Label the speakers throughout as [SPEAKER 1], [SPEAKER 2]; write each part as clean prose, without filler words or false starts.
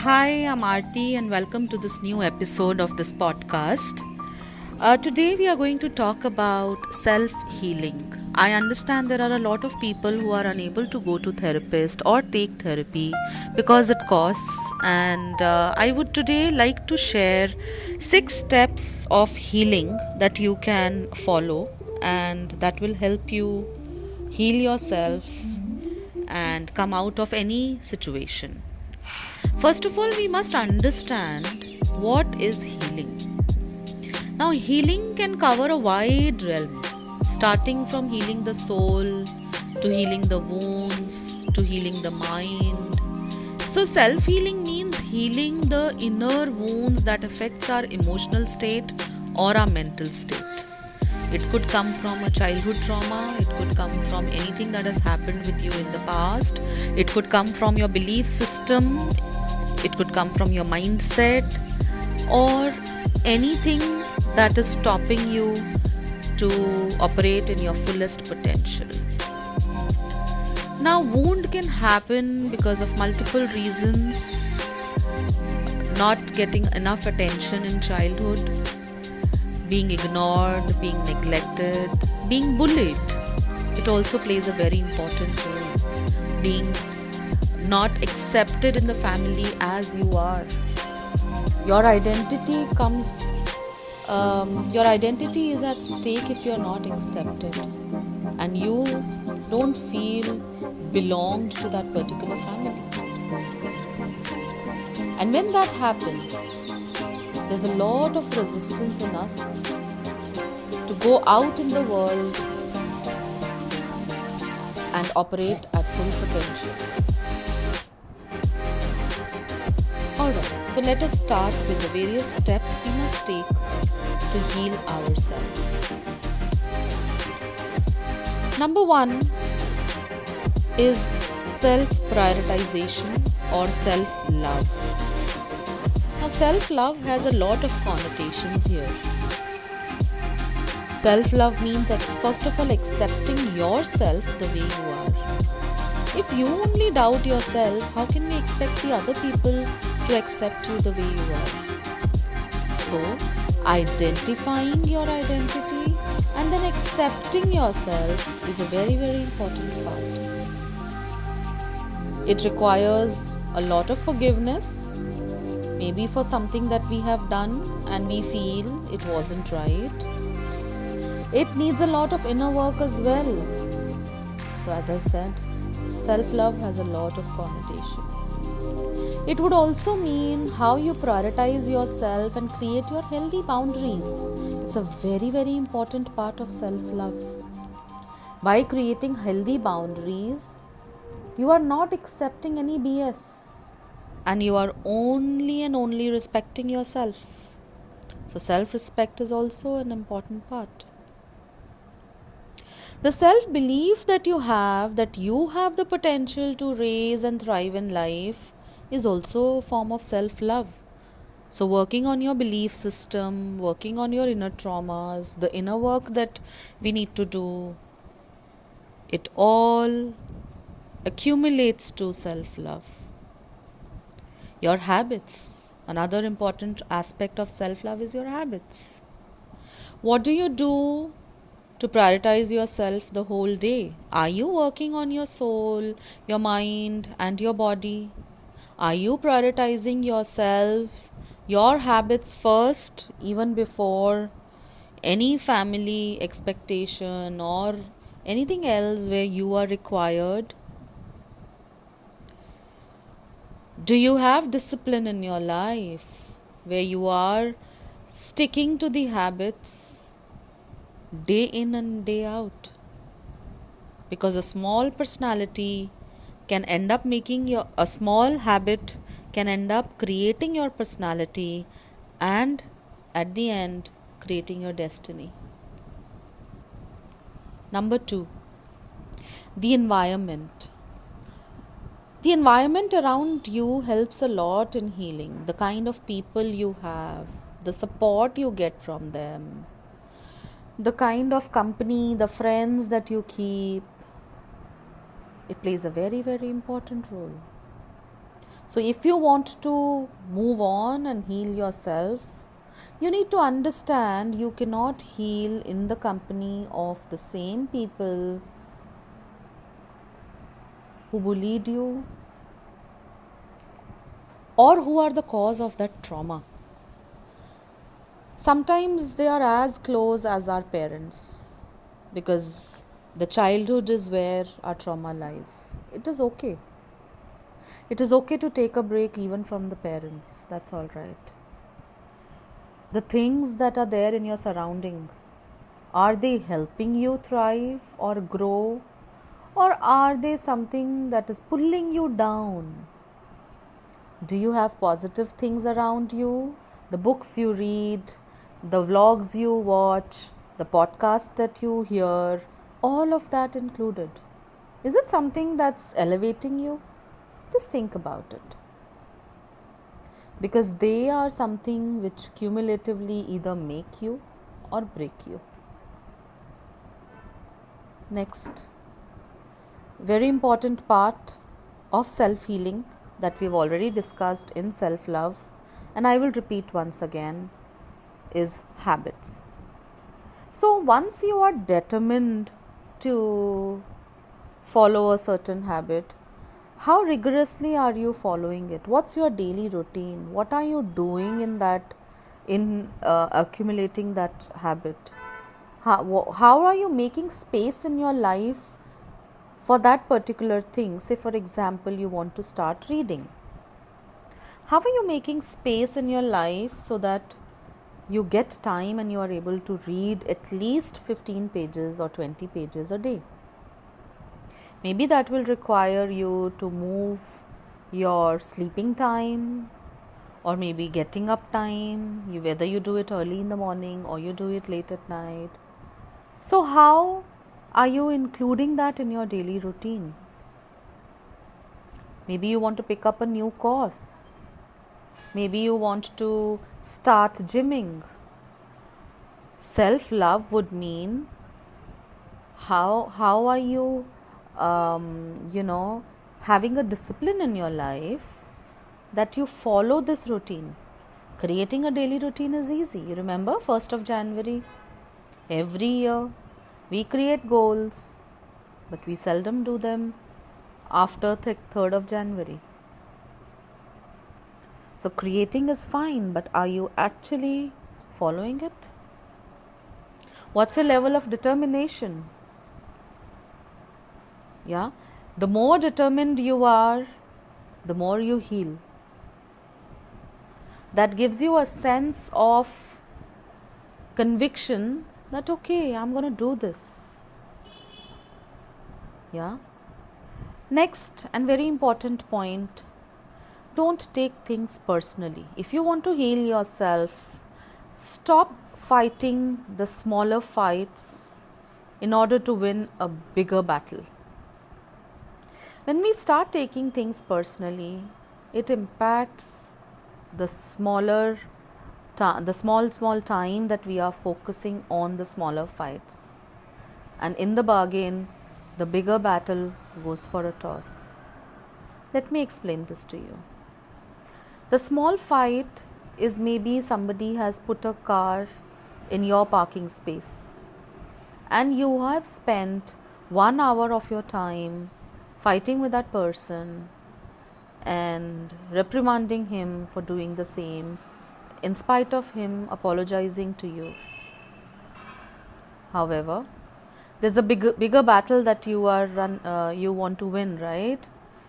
[SPEAKER 1] Hi, I'm Aarti, and welcome to this new episode of this podcast. Today, we are going to talk about self healing. I understand there are a lot of people who are unable to go to therapist or take therapy because it costs, and I would today like to share 6 steps of healing that you can follow, and that will help you heal yourself and come out of any situation. First of all, we must understand what is healing. Now, healing can cover a wide realm, starting from healing the soul, to healing the wounds, to healing the mind. So, self healing means healing the inner wounds that affects our emotional state or our mental state. It could come from a childhood trauma, it could come from anything that has happened with you in the past, it could come from your belief system, it could come from your mindset, or anything that is stopping you to operate in your fullest potential. Now, wound can happen because of multiple reasons: not getting enough attention in childhood, being ignored, being neglected, being bullied. It also plays a very important role. Being not accepted in the family as you are. Your identity is at stake if you are not accepted, and you don't feel belonged to that particular family. And when that happens, there's a lot of resistance in us to go out in the world and operate at full potential. Alright, so let us start with the various steps we must take to heal ourselves. Number 1 is self-prioritization or self-love. Now, self-love has a lot of connotations here. Self-love means that first of all accepting yourself the way you are. If you only doubt yourself, how can we expect the other people to accept you the way you are? So, identifying your identity and then accepting yourself is a very, very important part. It requires a lot of forgiveness, maybe for something that we have done and we feel it wasn't right. It needs a lot of inner work as well. So, as I said, self-love has a lot of connotation. It would also mean how you prioritize yourself and create your healthy boundaries. It's a very, very important part of self-love. By creating healthy boundaries, you are not accepting any BS, and you are only and only respecting yourself. So self-respect is also an important part. The self-belief that you have the potential to raise and thrive in life is also a form of self-love. So working on your belief system, working on your inner traumas, the inner work that we need to do, it all accumulates to self-love. Your habits. Another important aspect of self-love is your habits. What do you do to prioritize yourself the whole day? Are you working on your soul, your mind, and your body? Are you prioritizing yourself, your habits first, even before any family expectation or anything else where you are required? Do you have discipline in your life where you are sticking to the habits day in and day out? Because a small personality can end up a small habit can end up creating your personality and at the end creating your destiny. Number 2, the environment. The environment around you helps a lot in healing. The kind of people you have, the support you get from them, the kind of company, the friends that you keep, it plays a very, very important role. So if you want to move on and heal yourself, you need to understand you cannot heal in the company of the same people who bullied you or who are the cause of that trauma. Sometimes they are as close as our parents, because the childhood is where our trauma lies. It is okay. It is okay to take a break even from the parents. That's all right. The things that are there in your surrounding, are they helping you thrive or grow, or are they something that is pulling you down? Do you have positive things around you? The books you read, the vlogs you watch, the podcast that you hear, all of that included. Is it something that's elevating you? Just think about it. Because they are something which cumulatively either make you or break you. Next, very important part of self-healing that we've already discussed in self-love, and I will repeat once again, is habits. So once you are determined to follow a certain habit, how rigorously are you following it? What's your daily routine? What are you doing in accumulating that habit? How are you making space in your life for that particular thing? Say for example, you want to start reading. How are you making space in your life so that you get time and you are able to read at least 15 pages or 20 pages a day? Maybe that will require you to move your sleeping time, or maybe getting up time, whether you do it early in the morning or you do it late at night. So how are you including that in your daily routine? Maybe you want to pick up a new course. Maybe you want to start gymming. Self-love would mean how are you having a discipline in your life that you follow this routine. Creating a daily routine is easy. You remember 1st of January? Every year we create goals, but we seldom do them after 3rd of January. So creating is fine, but are you actually following it? What's your level of determination? Yeah, the more determined you are, the more you heal. That gives you a sense of conviction that okay, I'm going to do this. Yeah. Next and very important point, don't take things personally. If you want to heal yourself, stop fighting the smaller fights in order to win a bigger battle. When we start taking things personally, it impacts the small time that we are focusing on the smaller fights. And in the bargain, the bigger battle goes for a toss. Let me explain this to you. The small fight is maybe somebody has put a car in your parking space and you have spent 1 hour of your time fighting with that person and reprimanding him for doing the same, in spite of him apologizing to you. However, there's a bigger battle that you want to win, right?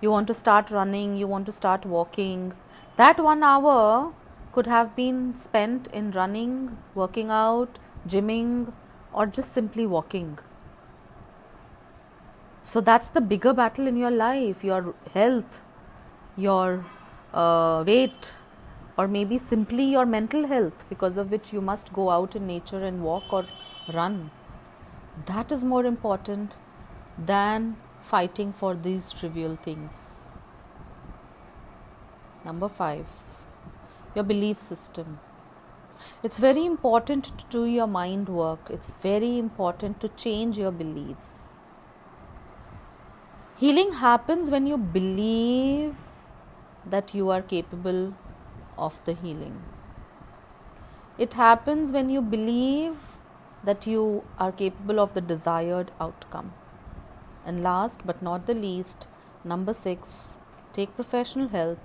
[SPEAKER 1] You want to start running, you want to start walking. That 1 hour could have been spent in running, working out, gymming, or just simply walking. So that's the bigger battle in your life, your health, your weight, or maybe simply your mental health, because of which you must go out in nature and walk or run. That is more important than fighting for these trivial things. Number 5, your belief system. It's very important to do your mind work. It's very important to change your beliefs. Healing happens when you believe that you are capable of the healing. It happens when you believe that you are capable of the desired outcome. And last but not the least, number 6, take professional help.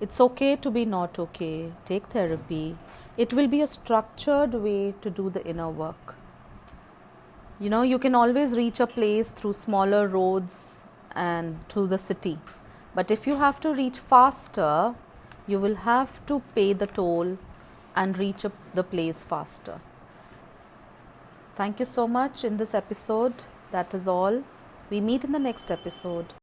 [SPEAKER 1] It's okay to be not okay. Take therapy. It will be a structured way to do the inner work. You can always reach a place through smaller roads and through the city. But if you have to reach faster, you will have to pay the toll and reach the place faster. Thank you so much in this episode. That is all. We meet in the next episode.